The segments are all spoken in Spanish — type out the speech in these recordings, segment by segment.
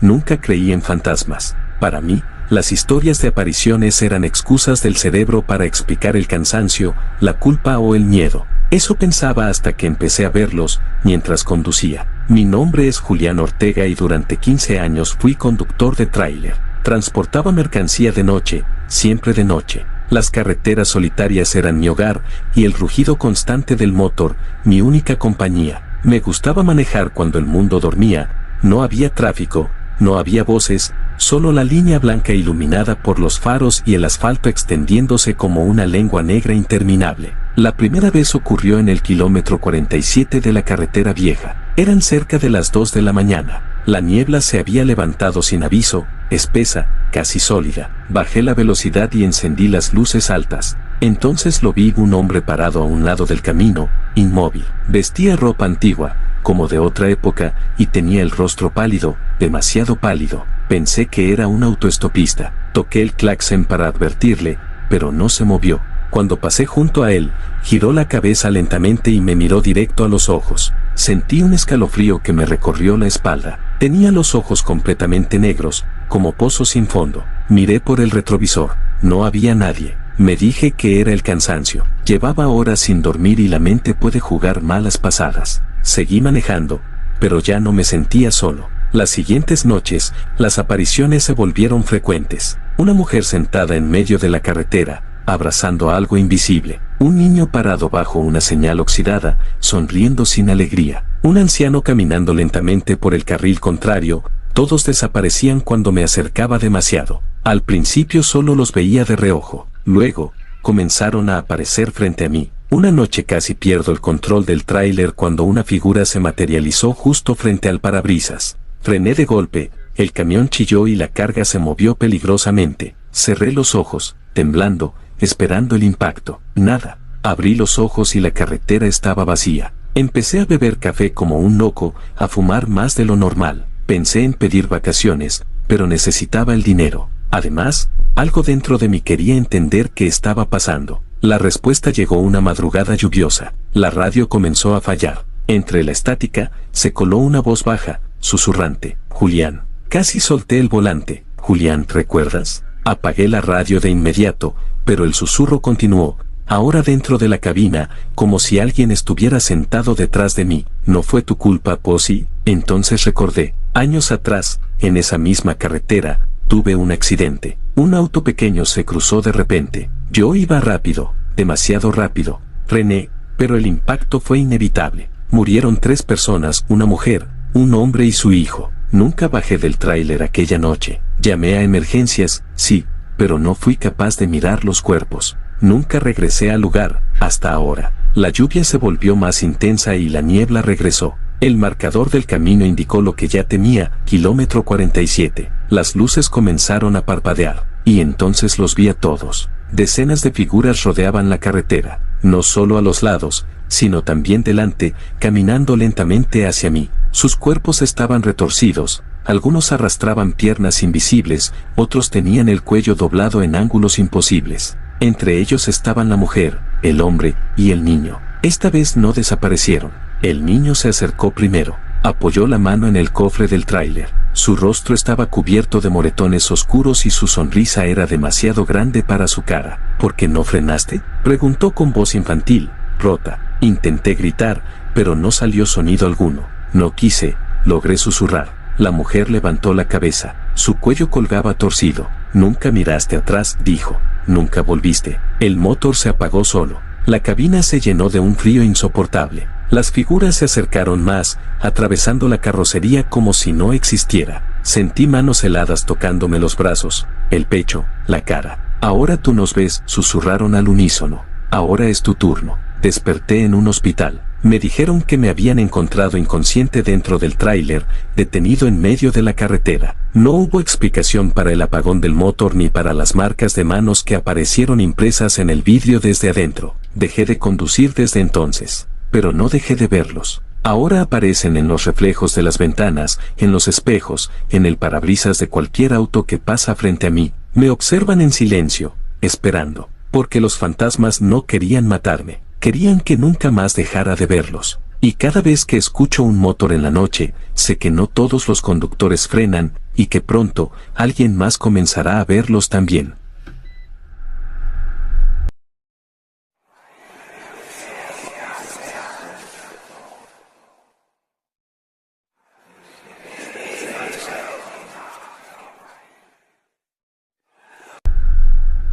Nunca creí en fantasmas. Para mí, las historias de apariciones eran excusas del cerebro para explicar el cansancio, la culpa o el miedo. Eso pensaba hasta que empecé a verlos mientras conducía. Mi nombre es Julián Ortega y durante 15 años fui conductor de tráiler. Transportaba mercancía de noche, siempre de noche. Las carreteras solitarias eran mi hogar y el rugido constante del motor, mi única compañía. Me gustaba manejar cuando el mundo dormía, no había tráfico, no había voces, solo la línea blanca iluminada por los faros y el asfalto extendiéndose como una lengua negra interminable. La primera vez ocurrió en el kilómetro 47 de la carretera vieja. Eran cerca de las 2 de la mañana. La niebla se había levantado sin aviso, espesa, casi sólida. Bajé la velocidad y encendí las luces altas. Entonces lo vi, un hombre parado a un lado del camino, inmóvil. Vestía ropa antigua, como de otra época, y tenía el rostro pálido, demasiado pálido. Pensé que era un autoestopista. Toqué el claxon para advertirle, pero no se movió. Cuando pasé junto a él, giró la cabeza lentamente y me miró directo a los ojos. Sentí un escalofrío que me recorrió la espalda. Tenía los ojos completamente negros, como pozos sin fondo. Miré por el retrovisor. No había nadie. Me dije que era el cansancio. Llevaba horas sin dormir y la mente puede jugar malas pasadas. Seguí manejando, pero ya no me sentía solo. Las siguientes noches, las apariciones se volvieron frecuentes. Una mujer sentada en medio de la carretera, abrazando a algo invisible. Un niño parado bajo una señal oxidada, sonriendo sin alegría. Un anciano caminando lentamente por el carril contrario. Todos desaparecían cuando me acercaba demasiado. Al principio solo los veía de reojo. Luego, comenzaron a aparecer frente a mí. Una noche casi pierdo el control del tráiler cuando una figura se materializó justo frente al parabrisas. Frené de golpe, el camión chilló y la carga se movió peligrosamente. Cerré los ojos, temblando, esperando el impacto. Nada. Abrí los ojos y la carretera estaba vacía. Empecé a beber café como un loco, a fumar más de lo normal. Pensé en pedir vacaciones, pero necesitaba el dinero. Además, algo dentro de mí quería entender qué estaba pasando. La respuesta llegó una madrugada lluviosa. La radio comenzó a fallar. Entre la estática, se coló una voz baja, susurrante. Julián. Casi solté el volante. Julián, ¿recuerdas? Apagué la radio de inmediato, pero el susurro continuó, ahora dentro de la cabina, como si alguien estuviera sentado detrás de mí. No fue tu culpa, Posy. Entonces recordé. Años atrás, en esa misma carretera, tuve un accidente. Un auto pequeño se cruzó de repente. Yo iba rápido, demasiado rápido. Frené, pero el impacto fue inevitable. Murieron 3 personas, una mujer, un hombre y su hijo. Nunca bajé del tráiler aquella noche. Llamé a emergencias, sí, pero no fui capaz de mirar los cuerpos. Nunca regresé al lugar, hasta ahora. La lluvia se volvió más intensa y la niebla regresó. El marcador del camino indicó lo que ya temía, kilómetro 47. Las luces comenzaron a parpadear, y entonces los vi a todos. Decenas de figuras rodeaban la carretera, no solo a los lados, sino también delante, caminando lentamente hacia mí. Sus cuerpos estaban retorcidos, algunos arrastraban piernas invisibles, otros tenían el cuello doblado en ángulos imposibles. Entre ellos estaban la mujer, el hombre y el niño. Esta vez no desaparecieron. El niño se acercó primero, apoyó la mano en el cofre del tráiler. Su rostro estaba cubierto de moretones oscuros y su sonrisa era demasiado grande para su cara. ¿Por qué no frenaste?, preguntó con voz infantil, rota. Intenté gritar, pero no salió sonido alguno. No quise, logré susurrar. La mujer levantó la cabeza. Su cuello colgaba torcido. Nunca miraste atrás, dijo. Nunca volviste. El motor se apagó solo. La cabina se llenó de un frío insoportable. Las figuras se acercaron más, atravesando la carrocería como si no existiera. Sentí manos heladas tocándome los brazos, el pecho, la cara. Ahora tú nos ves, susurraron al unísono. Ahora es tu turno. Desperté en un hospital. Me dijeron que me habían encontrado inconsciente dentro del tráiler, detenido en medio de la carretera. No hubo explicación para el apagón del motor ni para las marcas de manos que aparecieron impresas en el vidrio desde adentro. Dejé de conducir desde entonces, pero no dejé de verlos. Ahora aparecen en los reflejos de las ventanas, en los espejos, en el parabrisas de cualquier auto que pasa frente a mí. Me observan en silencio, esperando, porque los fantasmas no querían matarme. Querían que nunca más dejara de verlos. Y cada vez que escucho un motor en la noche, sé que no todos los conductores frenan, y que pronto alguien más comenzará a verlos también.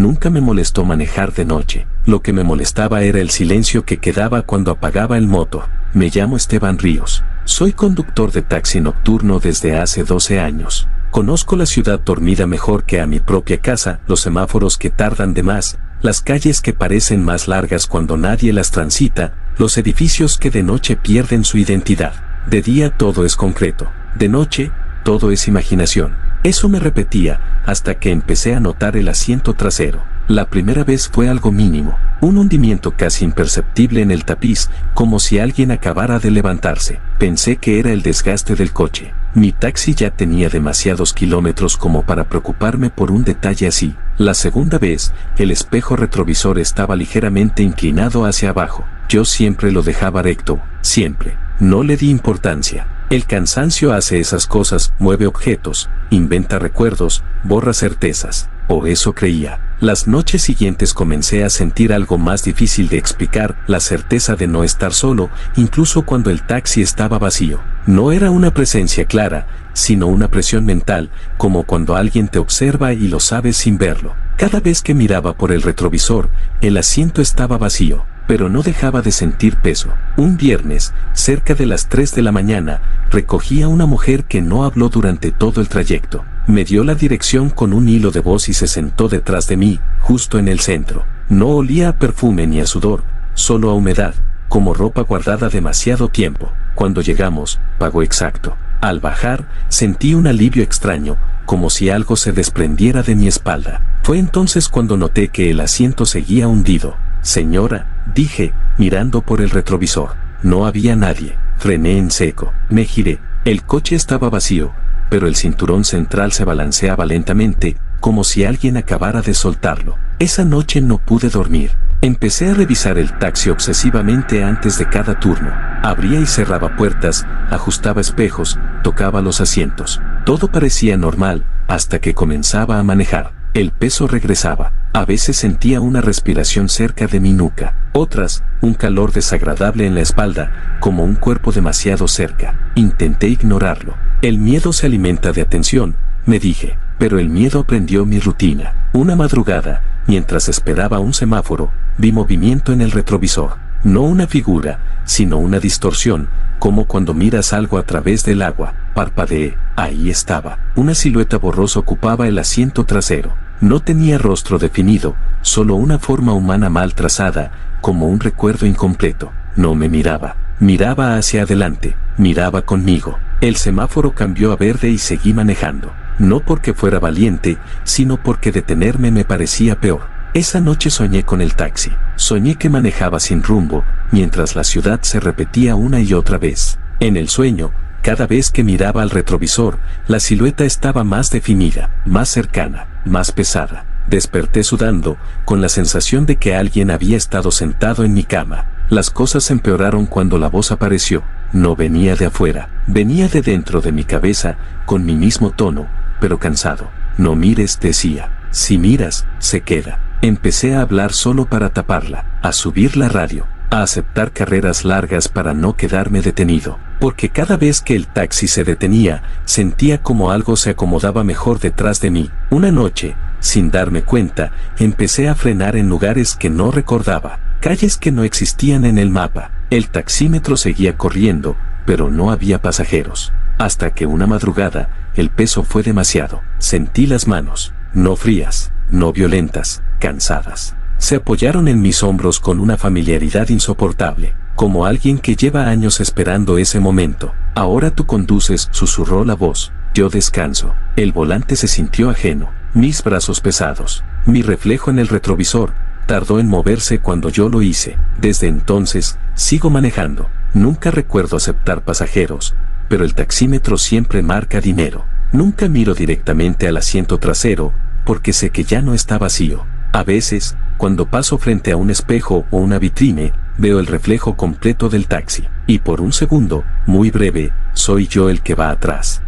Nunca me molestó manejar de noche. Lo que me molestaba era el silencio que quedaba cuando apagaba el motor. Me llamo Esteban Ríos. Soy conductor de taxi nocturno desde hace 12 años. Conozco la ciudad dormida mejor que a mi propia casa, los semáforos que tardan de más, las calles que parecen más largas cuando nadie las transita, los edificios que de noche pierden su identidad. De día todo es concreto, de noche todo es imaginación. Eso me repetía, hasta que empecé a notar el asiento trasero. La primera vez fue algo mínimo, un hundimiento casi imperceptible en el tapiz, como si alguien acabara de levantarse. Pensé que era el desgaste del coche. Mi taxi ya tenía demasiados kilómetros como para preocuparme por un detalle así. La segunda vez, el espejo retrovisor estaba ligeramente inclinado hacia abajo. Yo siempre lo dejaba recto, siempre. No le di importancia. El cansancio hace esas cosas, mueve objetos, inventa recuerdos, borra certezas. O eso creía. Las noches siguientes comencé a sentir algo más difícil de explicar, la certeza de no estar solo, incluso cuando el taxi estaba vacío. No era una presencia clara, sino una presión mental, como cuando alguien te observa y lo sabes sin verlo. Cada vez que miraba por el retrovisor, el asiento estaba vacío, pero no dejaba de sentir peso. Un viernes, cerca de las 3 de la mañana, recogí a una mujer que no habló durante todo el trayecto. Me dio la dirección con un hilo de voz y se sentó detrás de mí, justo en el centro. No olía a perfume ni a sudor, solo a humedad, como ropa guardada demasiado tiempo. Cuando llegamos, pagó exacto. Al bajar, sentí un alivio extraño, como si algo se desprendiera de mi espalda. Fue entonces cuando noté que el asiento seguía hundido. Señora, dije, mirando por el retrovisor. No había nadie. Frené en seco. Me giré. El coche estaba vacío, pero el cinturón central se balanceaba lentamente, como si alguien acabara de soltarlo. Esa noche no pude dormir. Empecé a revisar el taxi obsesivamente antes de cada turno. Abría y cerraba puertas, ajustaba espejos, tocaba los asientos. Todo parecía normal, hasta que comenzaba a manejar. El peso regresaba. A veces sentía una respiración cerca de mi nuca. Otras, un calor desagradable en la espalda, como un cuerpo demasiado cerca. Intenté ignorarlo. El miedo se alimenta de atención, me dije, pero el miedo prendió mi rutina. Una madrugada, mientras esperaba un semáforo, vi movimiento en el retrovisor. No una figura, sino una distorsión, como cuando miras algo a través del agua. Parpadeé. Ahí estaba. Una silueta borrosa ocupaba el asiento trasero. No tenía rostro definido, solo una forma humana mal trazada, como un recuerdo incompleto. No me miraba. Miraba hacia adelante. Miraba conmigo. El semáforo cambió a verde y seguí manejando. No porque fuera valiente, sino porque detenerme me parecía peor. Esa noche soñé con el taxi. Soñé que manejaba sin rumbo, mientras la ciudad se repetía una y otra vez. En el sueño, cada vez que miraba al retrovisor, la silueta estaba más definida, más cercana, más pesada. Desperté sudando, con la sensación de que alguien había estado sentado en mi cama. Las cosas empeoraron cuando la voz apareció. No venía de afuera, venía de dentro de mi cabeza, con mi mismo tono, pero cansado. No mires, decía. Si miras, se queda. Empecé a hablar solo para taparla, a subir la radio, a aceptar carreras largas para no quedarme detenido, porque cada vez que el taxi se detenía, sentía como algo se acomodaba mejor detrás de mí. Una noche, sin darme cuenta, empecé a frenar en lugares que no recordaba, calles que no existían en el mapa. El taxímetro seguía corriendo, pero no había pasajeros. Hasta que una madrugada, el peso fue demasiado. Sentí las manos, no frías, no violentas, cansadas. Se apoyaron en mis hombros con una familiaridad insoportable, como alguien que lleva años esperando ese momento. Ahora tú conduces, susurró la voz. Yo descanso. El volante se sintió ajeno, mis brazos pesados. Mi reflejo en el retrovisor tardó en moverse cuando yo lo hice. Desde entonces, sigo manejando. Nunca recuerdo aceptar pasajeros, pero el taxímetro siempre marca dinero. Nunca miro directamente al asiento trasero, porque sé que ya no está vacío. A veces, cuando paso frente a un espejo o una vitrine, veo el reflejo completo del taxi, y por un segundo, muy breve, soy yo el que va atrás.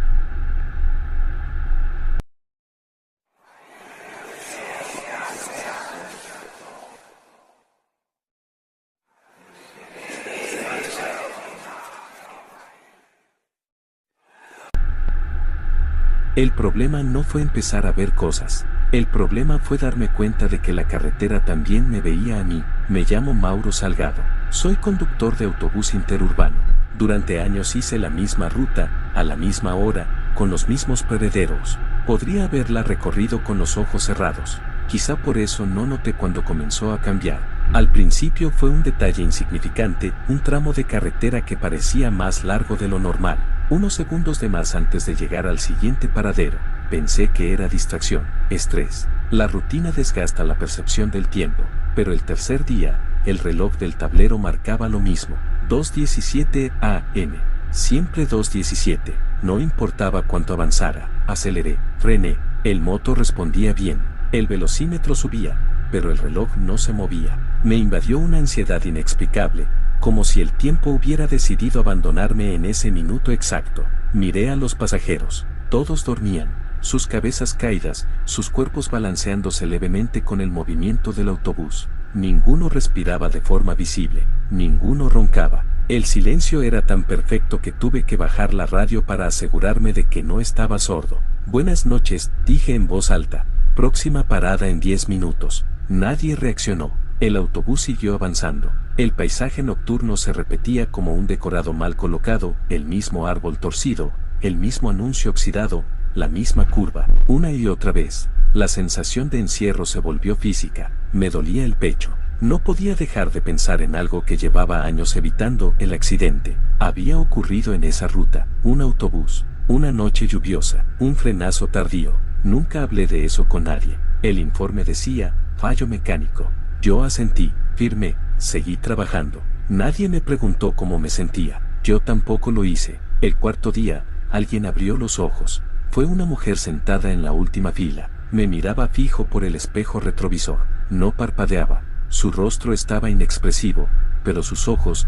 El problema no fue empezar a ver cosas. El problema fue darme cuenta de que la carretera también me veía a mí. Me llamo Mauro Salgado. Soy conductor de autobús interurbano. Durante años hice la misma ruta, a la misma hora, con los mismos prevederos. Podría haberla recorrido con los ojos cerrados. Quizá por eso no noté cuando comenzó a cambiar. Al principio fue un detalle insignificante, un tramo de carretera que parecía más largo de lo normal. Unos segundos de más antes de llegar al siguiente paradero. Pensé que era distracción, estrés. La rutina desgasta la percepción del tiempo, pero el tercer día, el reloj del tablero marcaba lo mismo. 2:17 AM. Siempre 2:17. No importaba cuánto avanzara. Aceleré, frené. El moto respondía bien. El velocímetro subía, pero el reloj no se movía. Me invadió una ansiedad inexplicable, como si el tiempo hubiera decidido abandonarme en ese minuto exacto. Miré a los pasajeros. Todos dormían, sus cabezas caídas, sus cuerpos balanceándose levemente con el movimiento del autobús. Ninguno respiraba de forma visible, ninguno roncaba. El silencio era tan perfecto que tuve que bajar la radio para asegurarme de que no estaba sordo. Buenas noches, dije en voz alta. Próxima parada en 10 minutos. Nadie reaccionó. El autobús siguió avanzando. El paisaje nocturno se repetía como un decorado mal colocado, el mismo árbol torcido, el mismo anuncio oxidado, la misma curva, una y otra vez. La sensación de encierro se volvió física. Me dolía el pecho. No podía dejar de pensar en algo que llevaba años evitando, el accidente. Había ocurrido en esa ruta, un autobús, una noche lluviosa, un frenazo tardío. Nunca hablé de eso con nadie. El informe decía, fallo mecánico. Yo asentí, firmé, seguí trabajando. Nadie me preguntó cómo me sentía. Yo tampoco lo hice. El cuarto día, alguien abrió los ojos. Fue una mujer sentada en la última fila. Me miraba fijo por el espejo retrovisor. No parpadeaba. Su rostro estaba inexpresivo, pero sus ojos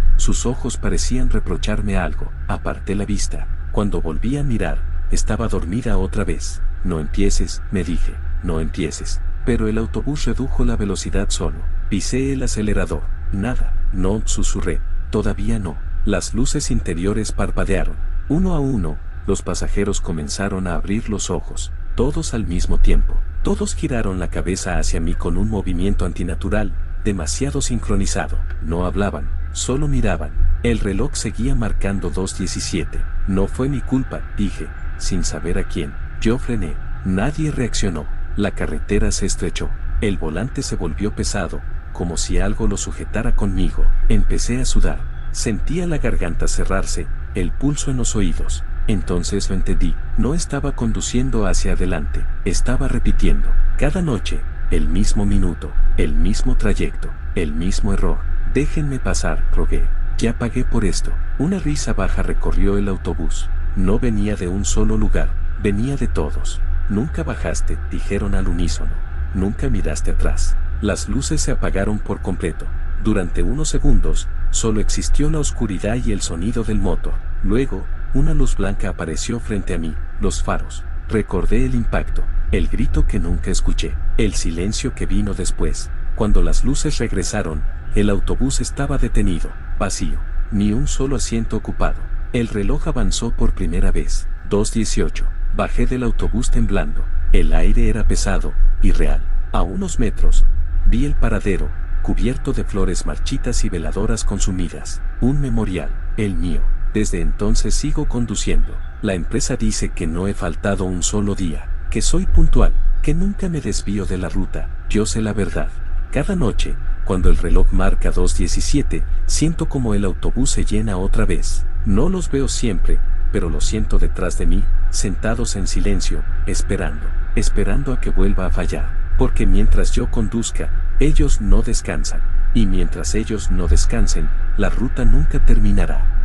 parecían reprocharme algo. Aparté la vista. Cuando volví a mirar, estaba dormida otra vez. No empieces, me dije, no empieces. Pero el autobús redujo la velocidad solo. Pisé el acelerador. Nada, no, susurré. Todavía no. Las luces interiores parpadearon. Uno a uno, los pasajeros comenzaron a abrir los ojos. Todos al mismo tiempo. Todos giraron la cabeza hacia mí con un movimiento antinatural, demasiado sincronizado. No hablaban, solo miraban. El reloj seguía marcando 2:17. No fue mi culpa, dije, sin saber a quién. Yo frené. Nadie reaccionó. La carretera se estrechó. El volante se volvió pesado, como si algo lo sujetara conmigo. Empecé a sudar. Sentía la garganta cerrarse, el pulso en los oídos. Entonces lo entendí. No estaba conduciendo hacia adelante. Estaba repitiendo. Cada noche, el mismo minuto, el mismo trayecto, el mismo error. Déjenme pasar, rogué. Ya pagué por esto. Una risa baja recorrió el autobús. No venía de un solo lugar, venía de todos. Nunca bajaste, dijeron al unísono. Nunca miraste atrás. Las luces se apagaron por completo. Durante unos segundos, solo existió la oscuridad y el sonido del motor. Luego, una luz blanca apareció frente a mí, los faros. Recordé el impacto, el grito que nunca escuché, el silencio que vino después. Cuando las luces regresaron, el autobús estaba detenido, vacío, ni un solo asiento ocupado. El reloj avanzó por primera vez, 2:18. Bajé del autobús temblando. El aire era pesado, irreal. A unos metros, vi el paradero, cubierto de flores marchitas y veladoras consumidas. Un memorial, el mío. Desde entonces sigo conduciendo. La empresa dice que no he faltado un solo día, que soy puntual, que nunca me desvío de la ruta. Yo sé la verdad. Cada noche, cuando el reloj marca 2:17, siento como el autobús se llena otra vez. No los veo siempre, pero los siento detrás de mí, sentados en silencio, esperando a que vuelva a fallar. Porque mientras yo conduzca, ellos no descansan. Y mientras ellos no descansen, la ruta nunca terminará.